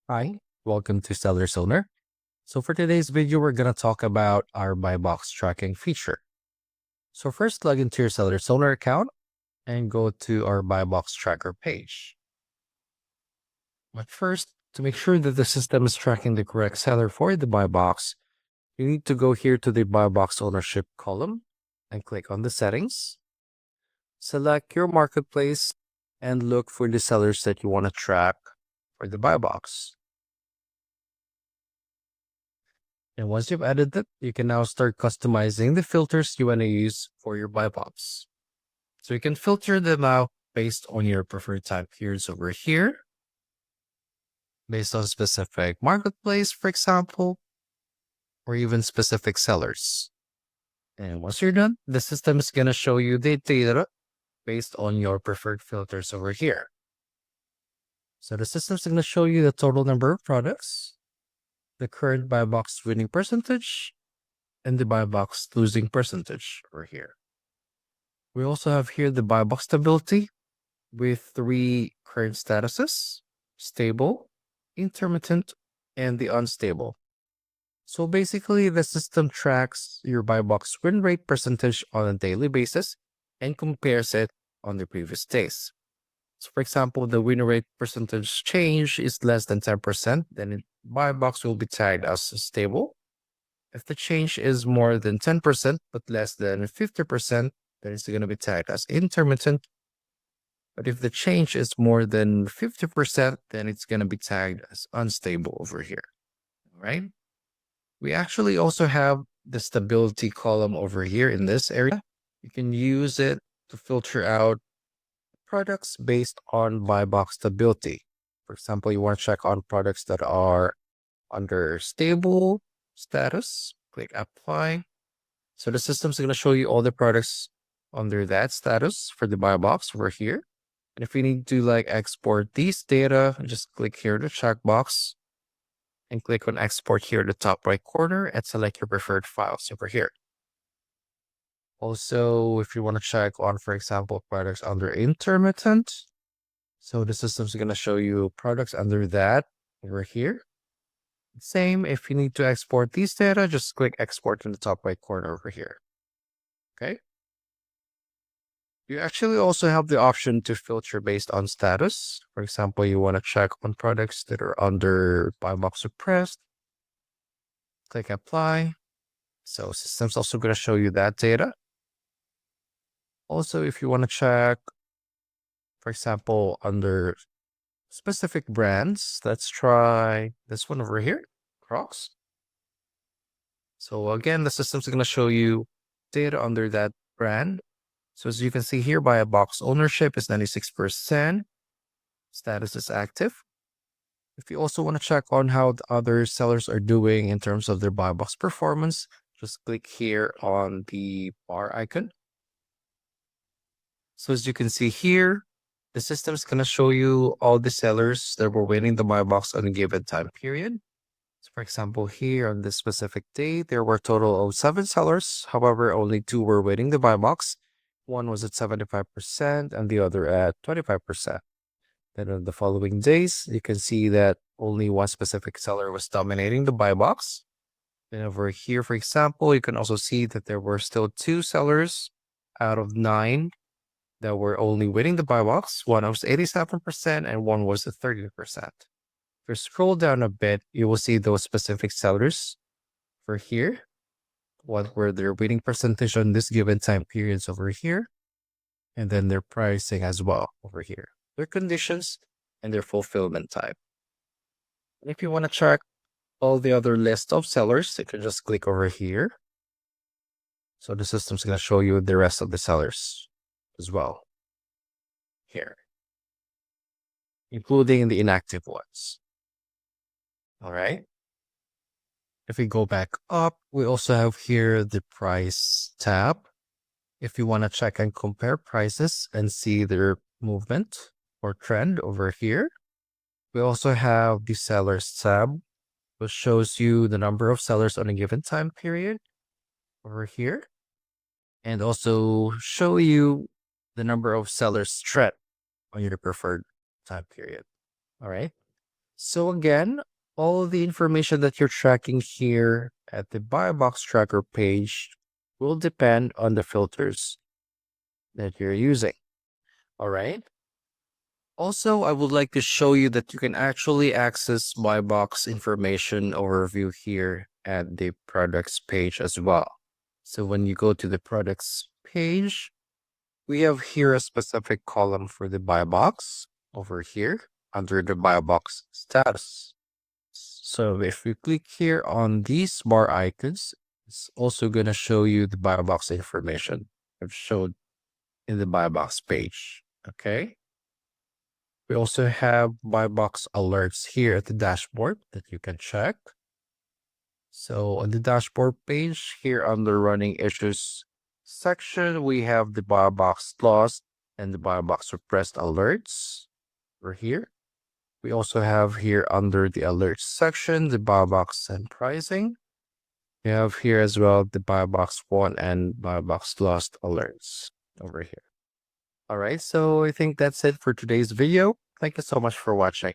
Hi, welcome to SellerSonar. So for today's video, we're going to talk about our buy box tracking feature. So first, log into your SellerSonar account and go to our buy box tracker page. But first, to make sure that the system is tracking the correct seller for the buy box, you need to go here to the buy box ownership column and click on the settings. Select your marketplace and look for the sellers that you want to track for the buy box. And once you've added it, you can now start customizing the filters you want to use for your buy box. So you can filter them out based on your preferred time periods over here, based on specific marketplace, for example, or even specific sellers. And once you're done, the system is going to show you the data based on your preferred filters over here. So the system's going to show you the total number of products, the current buy box winning percentage, and the buy box losing percentage over here. We also have here the buy box stability with 3 current statuses: stable, intermittent, and the unstable. So basically, the system tracks your buy box win rate percentage on a daily basis and compares it on the previous days. So for example, the win rate percentage change is less than 10%, then buy box will be tagged as stable. If the change is more than 10% but less than 50%, then it's going to be tagged as intermittent. But if the change is more than 50%, then it's going to be tagged as unstable over here, right? We actually also have the stability column over here in this area. You can use it to filter out products based on buy box stability. For example, you want to check on products that are under stable status, click apply. So the system's going to show you all the products under that status for the buy box over here. And if you need to export these data, just click here the checkbox and click on export here in the top right corner and select your preferred files over here. Also, if you want to check on, for example, products under intermittent, so the system's going to show you products under that over here. Same, if you need to export these data, just click export in the top right corner over here. Okay. You actually also have the option to filter based on status. For example, you want to check on products that are under buy box suppressed. Click apply. So system's also going to show you that data. Also, if you want to check, for example, under specific brands, let's try this one over here, Crocs. So again, the system's going to show you data under that brand. So as you can see here, buy box ownership is 96%. Status is active. If you also want to check on how the other sellers are doing in terms of their buy box performance, just click here on the bar icon. So as you can see here, the system is going to show you all the sellers that were winning the buy box on a given time period. So for example, here on this specific day, there were a total of 7 sellers. However, only 2 were winning the buy box. One was at 75% and the other at 25%. Then on the following days, you can see that only one specific seller was dominating the buy box. Then over here, for example, you can also see that there were still 2 sellers out of 9 that were only winning the buy box. One was 87% and one was at 30%. If you scroll down a bit, you will see those specific sellers for here. What were their winning percentage on this given time periods over here, and then their pricing as well over here, their conditions, and their fulfillment type. And if you want to check all the other list of sellers, you can just click over here. So the system's going to show you the rest of the sellers as well here, including the inactive ones. All right. If we go back up, we also have here the price tab. If you want to check and compare prices and see their movement or trend over here. We also have the sellers tab, which shows you the number of sellers on a given time period over here. And also show you the number of sellers trend on your preferred time period. All right. So again, all of the information that you're tracking here at the buy box tracker page will depend on the filters that you're using. All right. Also, I would like to show you that you can actually access buy box information overview here at the products page as well. So when you go to the products page, we have here a specific column for the buy box over here under the buy box status. So if we click here on these bar icons, it's also going to show you the buy box information I've showed in the buy box page. Okay. We also have buy box alerts here at the dashboard that you can check. So on the dashboard page here under running issues section, we have the buy box lost and the buy box suppressed alerts over here. We also have here under the alerts section, the buy box and pricing. We have here as well the buy box won and buy box lost alerts over here. All right, so I think that's it for today's video. Thank you so much for watching.